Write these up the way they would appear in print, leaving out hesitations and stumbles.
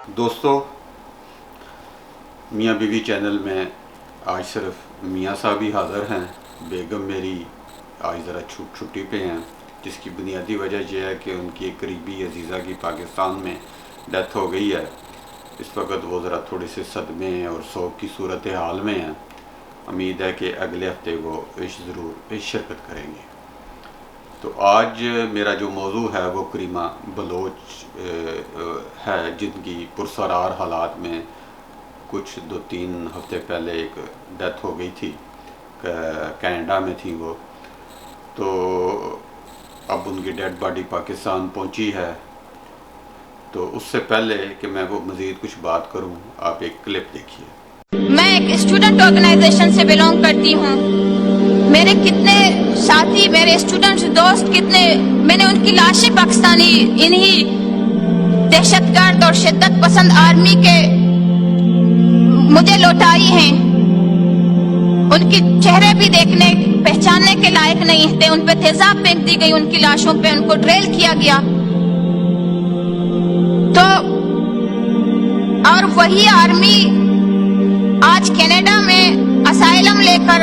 دوستو، میاں بیوی چینل میں آج صرف میاں صاحب ہی حاضر ہیں۔ بیگم میری آج ذرا چھٹی پہ ہیں، جس کی بنیادی وجہ یہ ہے کہ ان کی ایک قریبی عزیزہ کی پاکستان میں ڈیتھ ہو گئی ہے۔ اس وقت وہ ذرا تھوڑے سے صدمے اور سوگ کی صورتحال میں ہیں۔ امید ہے کہ اگلے ہفتے وہ ضرور شرکت کریں گے۔ تو آج میرا جو موضوع ہے وہ کریمہ بلوچ ہے، جن کی پرسرار حالات میں کچھ 2-3 ہفتے پہلے ایک ڈیتھ ہو گئی تھی۔ کینیڈا میں تھی وہ، تو اب ان کی ڈیڈ باڈی پاکستان پہنچی ہے۔ تو اس سے پہلے کہ میں وہ مزید کچھ بات کروں، آپ ایک کلپ دیکھیے۔ میں ایک اسٹوڈنٹ آرگنائزیشن سے بلونگ کرتی ہوں۔ میرے کتنے ساتھی، میرے اسٹوڈنٹس، دوست کتنے، میں نے ان کی لاشیں پاکستانی انہی دہشت گرد اور شدت پسند آرمی کے مجھے لوٹائی ہیں۔ ان کی چہرے بھی دیکھنے پہچاننے کے لائق نہیں تھے۔ ان پہ تیزاب پھینک دی گئی، ان کی لاشوں پہ ان کو ڈریل کیا گیا۔ تو اور وہی آرمی آج کینیڈا میں اسائلم لے کر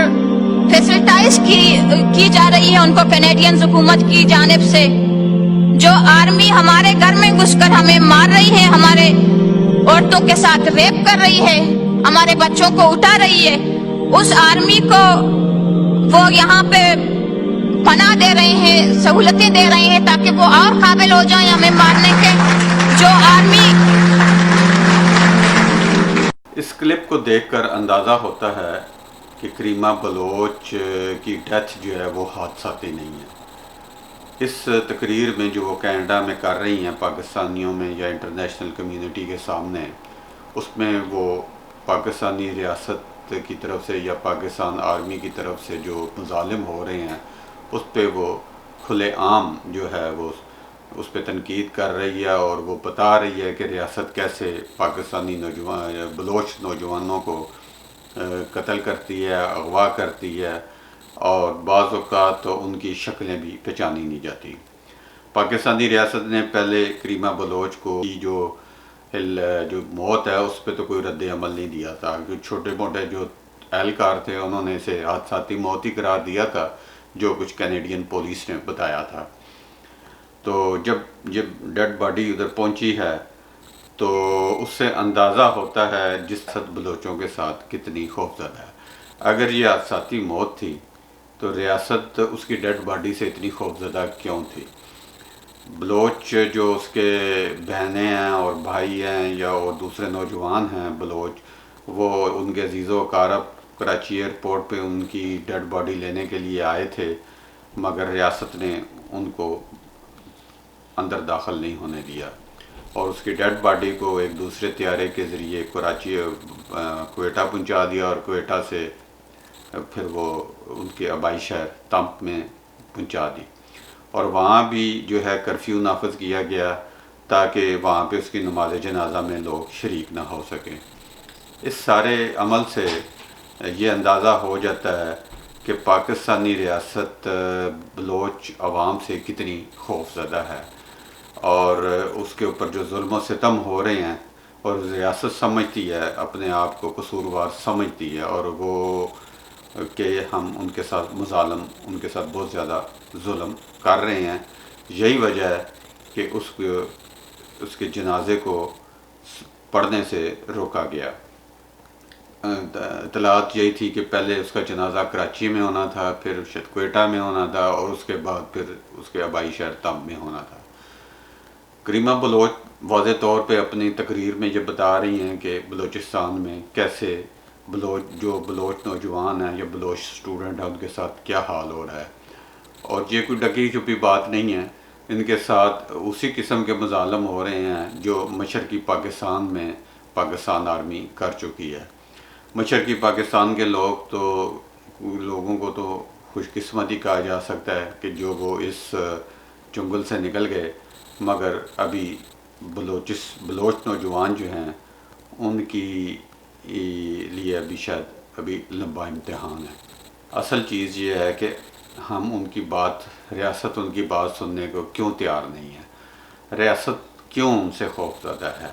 فیسلٹائز کی جا رہی ہے ان کو کینیڈین حکومت کی جانب سے، جو آرمی ہمارے گھر میں گھس کر ہمیں مار رہی ہے، ہمارے عورتوں کے ساتھ ریپ کر رہی ہے، ہمارے بچوں کو اٹھا رہی ہے، اس آرمی کو وہ یہاں پہ پناہ دے رہے ہیں، سہولتیں دے رہے ہیں تاکہ وہ اور قابل ہو جائیں ہمیں مارنے کے۔ جو آرمی اس کلپ کو دیکھ کر اندازہ ہوتا ہے کہ کریمہ بلوچ کی ڈیتھ جو ہے وہ حادثاتی نہیں ہے۔ اس تقریر میں جو وہ کینیڈا میں کر رہی ہیں پاکستانیوں میں یا انٹرنیشنل کمیونٹی کے سامنے، اس میں وہ پاکستانی ریاست کی طرف سے یا پاکستان آرمی کی طرف سے جو مظالم ہو رہے ہیں اس پہ وہ کھلے عام جو ہے وہ اس پہ تنقید کر رہی ہے، اور وہ بتا رہی ہے کہ ریاست کیسے پاکستانی بلوچ نوجوانوں کو قتل کرتی ہے، اغوا کرتی ہے، اور بعض اوقات تو ان کی شکلیں بھی پہچانی نہیں جاتی۔ پاکستانی ریاست نے پہلے کریمہ بلوچ کو جو موت ہے اس پہ تو کوئی رد عمل نہیں دیا تھا، کیونکہ چھوٹے موٹے جو اہلکار تھے انہوں نے اسے حادثاتی موت ہی قرار دیا تھا، جو کچھ کینیڈین پولیس نے بتایا تھا۔ تو جب ڈیڈ باڈی ادھر پہنچی ہے تو اس سے اندازہ ہوتا ہے جس حد بلوچوں کے ساتھ کتنی خوفزدہ ہے۔ اگر یہ حادثاتی موت تھی تو ریاست اس کی ڈیڈ باڈی سے اتنی خوفزدہ کیوں تھی؟ بلوچ جو اس کے بہنیں ہیں اور بھائی ہیں یا اور دوسرے نوجوان ہیں بلوچ، وہ ان کے عزیز و اقارب کراچی ایئرپورٹ پہ ان کی ڈیڈ باڈی لینے کے لیے آئے تھے، مگر ریاست نے ان کو اندر داخل نہیں ہونے دیا، اور اس کی ڈیڈ باڈی کو ایک دوسرے طیارے کے ذریعے کوئٹہ پہنچا دیا، اور کوئٹہ سے پھر وہ ان کے آبائی شہر تمپ میں پہنچا دی، اور وہاں بھی جو ہے کرفیو نافذ کیا گیا تاکہ وہاں پہ اس کی نماز جنازہ میں لوگ شریک نہ ہو سکیں۔ اس سارے عمل سے یہ اندازہ ہو جاتا ہے کہ پاکستانی ریاست بلوچ عوام سے کتنی خوفزدہ ہے، اور اس کے اوپر جو ظلم و ستم ہو رہے ہیں، اور ریاست سمجھتی ہے، اپنے آپ کو قصوروار سمجھتی ہے، اور وہ کہ ہم ان کے ساتھ مظالم، ان کے ساتھ بہت زیادہ ظلم کر رہے ہیں۔ یہی وجہ ہے کہ اس کے جنازے کو پڑھنے سے روکا گیا۔ اطلاعات یہی تھی کہ پہلے اس کا جنازہ کراچی میں ہونا تھا، پھر کوئٹہ میں ہونا تھا، اور اس کے بعد پھر اس کے آبائی شہر تمب میں ہونا تھا۔ کریمہ بلوچ واضح طور پہ اپنی تقریر میں یہ بتا رہی ہیں کہ بلوچستان میں کیسے بلوچ نوجوان ہیں یا بلوچ اسٹوڈنٹ ہیں ان کے ساتھ کیا حال ہو رہا ہے، اور یہ کوئی ڈکی چھپی بات نہیں ہے۔ ان کے ساتھ اسی قسم کے مظالم ہو رہے ہیں جو مشرقی پاکستان میں پاکستان آرمی کر چکی ہے۔ مشرقی پاکستان کے لوگوں کو تو خوش قسمتی کہا جا سکتا ہے کہ جو وہ اس چنگل سے نکل گئے، مگر ابھی بلوچ نوجوان جو ہیں ان کی لیے ابھی لمبا امتحان ہے۔ اصل چیز یہ ہے کہ ہم ریاست ان کی بات سننے کو کیوں تیار نہیں ہے؟ ریاست کیوں ان سے خوف زدہ ہے؟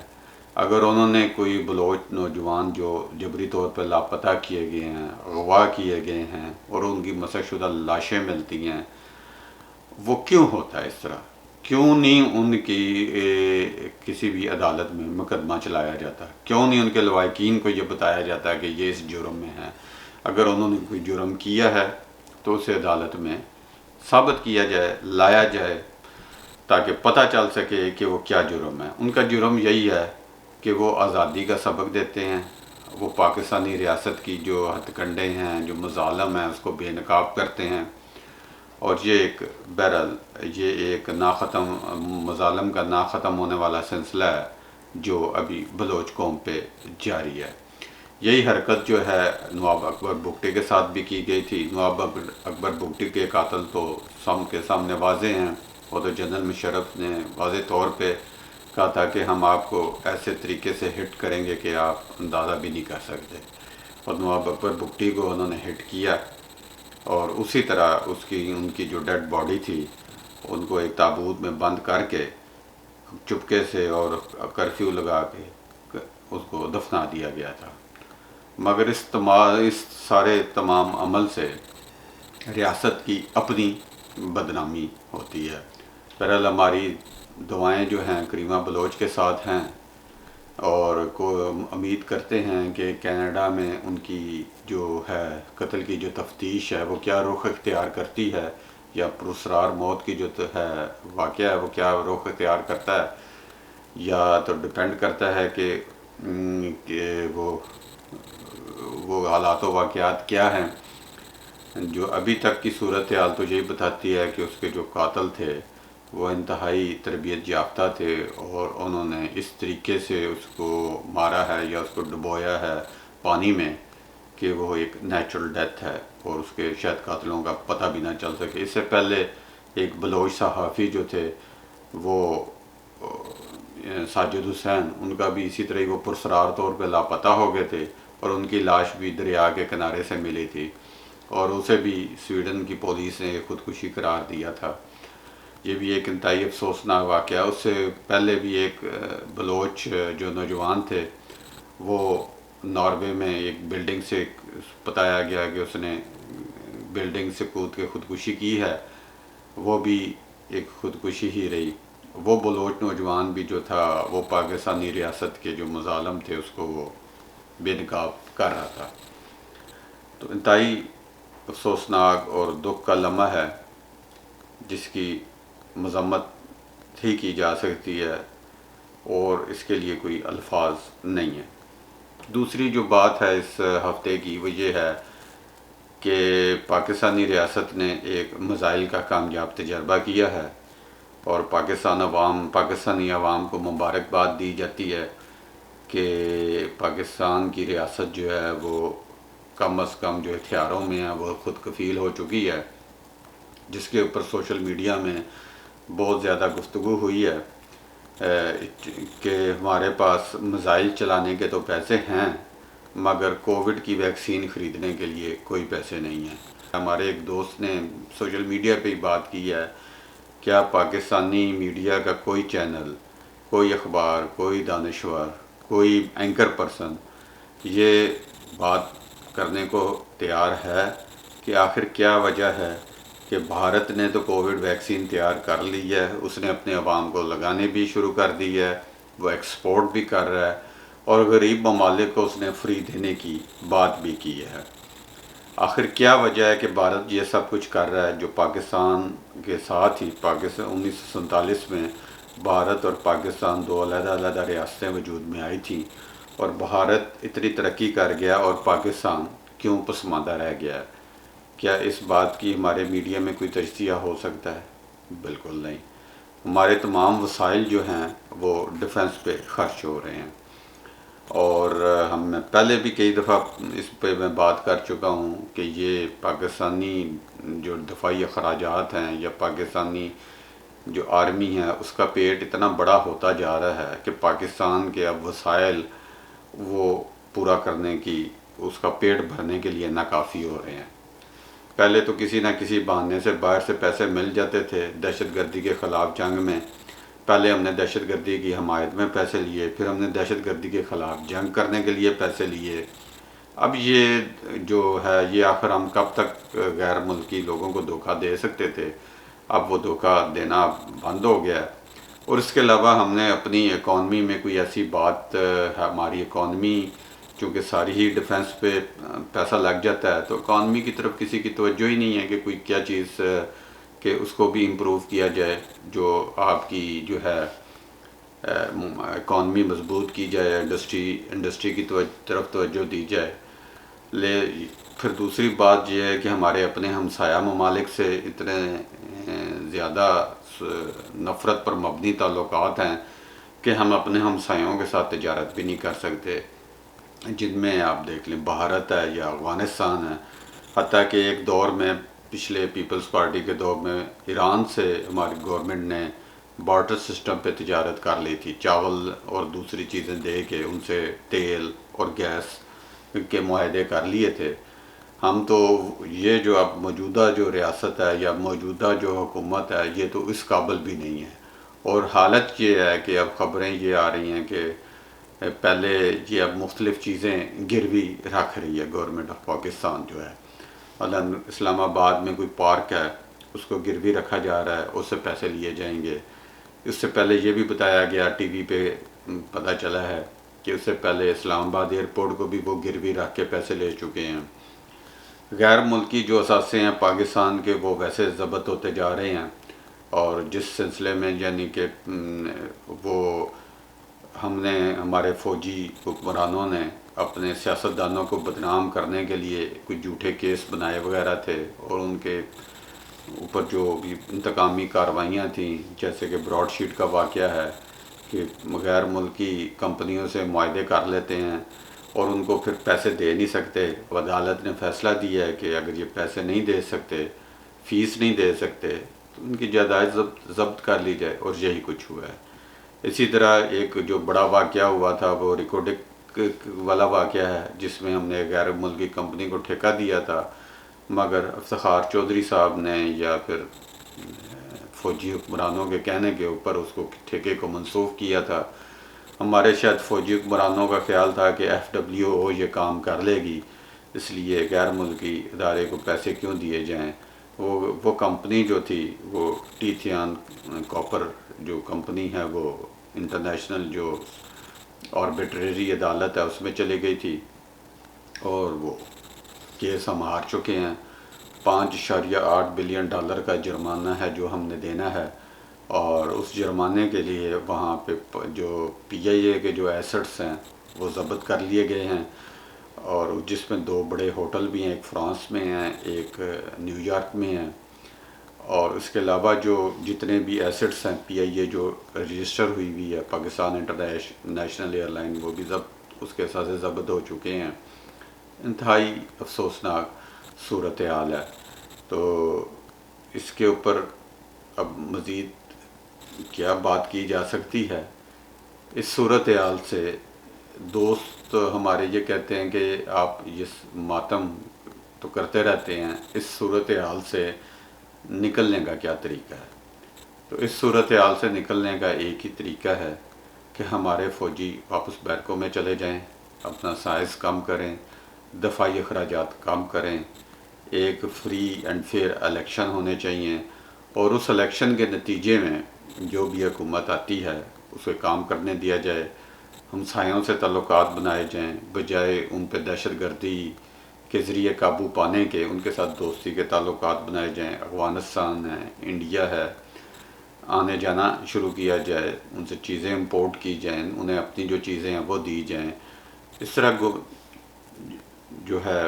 اگر انہوں نے کوئی بلوچ نوجوان جو جبری طور پر لاپتہ کیے گئے ہیں، اغوا کیے گئے ہیں اور ان کی مسح شدہ لاشیں ملتی ہیں، وہ کیوں ہوتا ہے اس طرح؟ کیوں نہیں ان کی کسی بھی عدالت میں مقدمہ چلایا جاتا؟ کیوں نہیں ان کے لواحقین کو یہ بتایا جاتا کہ یہ اس جرم میں ہیں؟ اگر انہوں نے کوئی جرم کیا ہے تو اسے عدالت میں ثابت کیا جائے، لایا جائے، تاکہ پتہ چل سکے کہ وہ کیا جرم ہے۔ ان کا جرم یہی ہے کہ وہ آزادی کا سبق دیتے ہیں، وہ پاکستانی ریاست کی جو ہتھ کنڈے ہیں، جو مظالم ہیں، اس کو بے نقاب کرتے ہیں، اور یہ ایک بہرحال یہ ایک ناختم مظالم کا ناختم ہونے والا سلسلہ ہے جو ابھی بلوچ قوم پہ جاری ہے۔ یہی حرکت جو ہے نواب اکبر بگٹی کے ساتھ بھی کی گئی تھی۔ نواب اکبر بگٹی کے قاتل تو کے سامنے واضح ہیں، وہ تو جنرل مشرف نے واضح طور پہ کہا تھا کہ ہم آپ کو ایسے طریقے سے ہٹ کریں گے کہ آپ اندازہ بھی نہیں کر سکتے، اور نواب اکبر بگٹی کو انہوں نے ہٹ کیا، اور اسی طرح ان کی جو ڈیڈ باڈی تھی ان کو ایک تابوت میں بند کر کے چپکے سے اور کرفیو لگا کے اس کو دفنا دیا گیا تھا۔ مگر اس سارے تمام عمل سے ریاست کی اپنی بدنامی ہوتی ہے۔ بہرحال ہماری دعائیں جو ہیں کریمہ بلوچ کے ساتھ ہیں، اور امید کرتے ہیں کہ کینیڈا میں ان کی جو ہے قتل کی جو تفتیش ہے وہ کیا رخ اختیار کرتی ہے، یا پراسرار موت کی جو ہے واقعہ ہے وہ کیا رخ اختیار کرتا ہے، یا تو ڈپینڈ کرتا ہے کہ وہ حالات و واقعات کیا ہیں۔ جو ابھی تک کی صورتحال تو یہی بتاتی ہے کہ اس کے جو قاتل تھے وہ انتہائی تربیت یافتہ تھے، اور انہوں نے اس طریقے سے اس کو مارا ہے یا اس کو ڈبویا ہے پانی میں کہ وہ ایک نیچرل ڈیتھ ہے، اور اس کے شاید قاتلوں کا پتہ بھی نہ چل سکے۔ اس سے پہلے ایک بلوچ صحافی جو تھے وہ ساجد حسین، ان کا بھی اسی طرح ہی وہ پرسرار طور پہ لاپتہ ہو گئے تھے، اور ان کی لاش بھی دریا کے کنارے سے ملی تھی، اور اسے بھی سویڈن کی پولیس نے خودکشی قرار دیا تھا۔ یہ بھی ایک انتہائی افسوسناک واقعہ۔ اس سے پہلے بھی ایک بلوچ جو نوجوان تھے وہ ناروے میں ایک بلڈنگ سے بتایا گیا کہ اس نے بلڈنگ سے کود کے خودکشی کی ہے، وہ بھی ایک خودکشی ہی رہی۔ وہ بلوچ نوجوان بھی جو تھا وہ پاکستانی ریاست کے جو مظالم تھے اس کو وہ بے نقاب کر رہا تھا۔ تو انتہائی افسوسناک اور دکھ کا لمحہ ہے جس کی مذمت ہی کی جا سکتی ہے، اور اس کے لیے کوئی الفاظ نہیں ہے۔ دوسری جو بات ہے اس ہفتے کی وہ یہ ہے کہ پاکستانی ریاست نے ایک میزائل کا کامیاب تجربہ کیا ہے، اور پاکستانی عوام کو مبارکباد دی جاتی ہے کہ پاکستان کی ریاست جو ہے وہ کم از کم جو ہتھیاروں میں ہے وہ خود کفیل ہو چکی ہے، جس کے اوپر سوشل میڈیا میں بہت زیادہ گفتگو ہوئی ہے کہ ہمارے پاس میزائل چلانے کے تو پیسے ہیں مگر کووڈ کی ویکسین خریدنے کے لیے کوئی پیسے نہیں ہیں۔ ہمارے ایک دوست نے سوشل میڈیا پہ ہی بات کی ہے، کیا پاکستانی میڈیا کا کوئی چینل، کوئی اخبار، کوئی دانشور، کوئی اینکر پرسن یہ بات کرنے کو تیار ہے کہ آخر کیا وجہ ہے کہ بھارت نے تو کووڈ ویکسین تیار کر لی ہے، اس نے اپنے عوام کو لگانے بھی شروع کر دی ہے، وہ ایکسپورٹ بھی کر رہا ہے، اور غریب ممالک کو اس نے فری دینے کی بات بھی کی ہے۔ آخر کیا وجہ ہے کہ بھارت یہ سب کچھ کر رہا ہے جو پاکستان کے ساتھ ہی 1947 میں بھارت اور پاکستان دو علیحدہ علیحدہ ریاستیں وجود میں آئی تھیں، اور بھارت اتنی ترقی کر گیا اور پاکستان کیوں پسماندہ رہ گیا ہے؟ کیا اس بات کی ہمارے میڈیا میں کوئی تجزیہ ہو سکتا ہے؟ بالکل نہیں۔ ہمارے تمام وسائل جو ہیں وہ ڈیفنس پہ خرچ ہو رہے ہیں، اور میں پہلے بھی کئی دفعہ اس پہ میں بات کر چکا ہوں کہ یہ پاکستانی جو دفاعی اخراجات ہیں یا پاکستانی جو آرمی ہے اس کا پیٹ اتنا بڑا ہوتا جا رہا ہے کہ پاکستان کے اب وسائل وہ پورا کرنے کی، اس کا پیٹ بھرنے کے لیے ناکافی ہو رہے ہیں۔ پہلے تو کسی نہ کسی بہانے سے باہر سے پیسے مل جاتے تھے دہشت گردی کے خلاف جنگ میں، پہلے ہم نے دہشت گردی کی حمایت میں پیسے لیے، پھر ہم نے دہشت گردی کے خلاف جنگ کرنے کے لیے پیسے لیے. اب یہ جو ہے یہ آخر ہم کب تک غیر ملکی لوگوں کو دھوکہ دے سکتے تھے؟ اب وہ دھوکہ دینا بند ہو گیا ہے. اور اس کے علاوہ ہم نے اپنی اکانومی میں کوئی ایسی بات، ہماری اکانومی چونکہ ساری ہی ڈیفنس پہ پیسہ لگ جاتا ہے، تو اکانومی کی طرف کسی کی توجہ ہی نہیں ہے کہ کوئی کیا چیز کہ اس کو بھی امپروو کیا جائے، جو آپ کی جو ہے اکانومی مضبوط کی جائے، انڈسٹری کی طرف توجہ دی جائے. پھر دوسری بات یہ ہے کہ ہمارے اپنے ہمسایہ ممالک سے اتنے زیادہ نفرت پر مبنی تعلقات ہیں کہ ہم اپنے ہمسایوں کے ساتھ تجارت بھی نہیں کر سکتے، جن میں آپ دیکھ لیں بھارت ہے یا افغانستان ہے. حتیٰ کہ ایک دور میں پچھلے پیپلز پارٹی کے دور میں ایران سے ہماری گورنمنٹ نے بارٹر سسٹم پہ تجارت کر لی تھی، چاول اور دوسری چیزیں دے کے ان سے تیل اور گیس کے معاہدے کر لیے تھے. ہم تو یہ جو اب موجودہ جو ریاست ہے یا موجودہ جو حکومت ہے یہ تو اس قابل بھی نہیں ہے. اور حالت یہ ہے کہ اب خبریں یہ آ رہی ہیں کہ پہلے یہ اب مختلف چیزیں گروی رکھ رہی ہے گورنمنٹ آف پاکستان جو ہے. مثلاً اسلام آباد میں کوئی پارک ہے، اس کو گروی رکھا جا رہا ہے، اس سے پیسے لیے جائیں گے. اس سے پہلے یہ بھی بتایا گیا، ٹی وی پہ پتہ چلا ہے کہ اس سے پہلے اسلام آباد ایئرپورٹ کو بھی وہ گروی رکھ کے پیسے لے چکے ہیں. غیر ملکی جو اثاثے ہیں پاکستان کے وہ ویسے ضبط ہوتے جا رہے ہیں. اور جس سلسلے میں یعنی کہ وہ ہم نے ہمارے فوجی حکمرانوں نے اپنے سیاستدانوں کو بدنام کرنے کے لیے کچھ جھوٹے کیس بنائے وغیرہ تھے، اور ان کے اوپر جو بھی انتقامی کارروائیاں تھیں، جیسے کہ براڈ شیٹ کا واقعہ ہے کہ غیر ملکی کمپنیوں سے معاہدے کر لیتے ہیں اور ان کو پھر پیسے دے نہیں سکتے. عدالت نے فیصلہ دیا ہے کہ اگر یہ پیسے نہیں دے سکتے، فیس نہیں دے سکتے، تو ان کی جائیداد ضبط کر لی جائے، اور یہی کچھ ہوا ہے. اسی طرح ایک جو بڑا واقعہ ہوا تھا وہ ریکوڈک والا واقعہ ہے، جس میں ہم نے غیر ملکی کمپنی کو ٹھیکہ دیا تھا، مگر افتخار چودھری صاحب نے یا پھر فوجی حکمرانوں کے کہنے کے اوپر اس کو ٹھیکے کو منسوخ کیا تھا. ہمارے شاید فوجی حکمرانوں کا خیال تھا کہ FWO یہ کام کر لے گی، اس لیے غیر ملکی ادارے کو پیسے کیوں دیے جائیں. وہ کمپنی جو تھی وہ ٹیتھیان کاپر جو کمپنی ہے وہ انٹرنیشنل جو آربیٹریری عدالت ہے اس میں چلی گئی تھی، اور وہ کیس ہم ہار چکے ہیں. $5.8 بلین کا جرمانہ ہے جو ہم نے دینا ہے، اور اس جرمانے کے لیے وہاں پہ جو PIA کے جو ایسٹس ہیں وہ ضبط کر لیے گئے ہیں، اور جس میں 2 بڑے ہوٹل بھی ہیں، ایک فرانس میں ہیں، ایک نیو یارک میں ہیں. اور اس کے علاوہ جو جتنے بھی ایسٹس ہیں PIA جو رجسٹر ہوئی ہے پاکستان انٹرنیشنل ایئر لائن، وہ بھی اس کے ساتھ ضبط ہو چکے ہیں. انتہائی افسوسناک صورتحال ہے. تو اس کے اوپر اب مزید کیا بات کی جا سکتی ہے؟ اس صورتحال سے دوست ہمارے یہ کہتے ہیں کہ آپ یہ ماتم تو کرتے رہتے ہیں، اس صورتحال سے نکلنے کا کیا طریقہ ہے؟ تو اس صورتحال سے نکلنے کا ایک ہی طریقہ ہے کہ ہمارے فوجی واپس بیرکوں میں چلے جائیں، اپنا سائز کم کریں، دفاعی اخراجات کم کریں، ایک فری اینڈ فیئر الیکشن ہونے چاہیے، اور اس الیکشن کے نتیجے میں جو بھی حکومت آتی ہے اسے کام کرنے دیا جائے. ہمسایوں سے تعلقات بنائے جائیں، بجائے ان پہ دہشت گردی کے ذریعے قابو پانے کے ان کے ساتھ دوستی کے تعلقات بنائے جائیں. افغانستان ہے، انڈیا ہے، آنے جانا شروع کیا جائے، ان سے چیزیں امپورٹ کی جائیں، انہیں اپنی جو چیزیں ہیں وہ دی جائیں. اس طرح جو ہے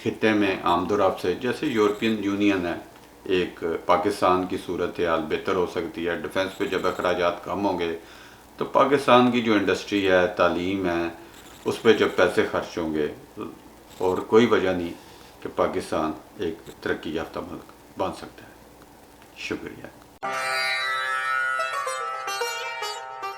خطے میں آمد و رفت سے، جیسے یورپین یونین ہے، ایک پاکستان کی صورتحال بہتر ہو سکتی ہے. ڈیفنس پہ جب اخراجات کم ہوں گے تو پاکستان کی جو انڈسٹری ہے، تعلیم ہے، اس پہ جب پیسے خرچ ہوں گے، اور کوئی وجہ نہیں کہ پاکستان ایک ترقی یافتہ ملک بن سکتا ہے. شکریہ.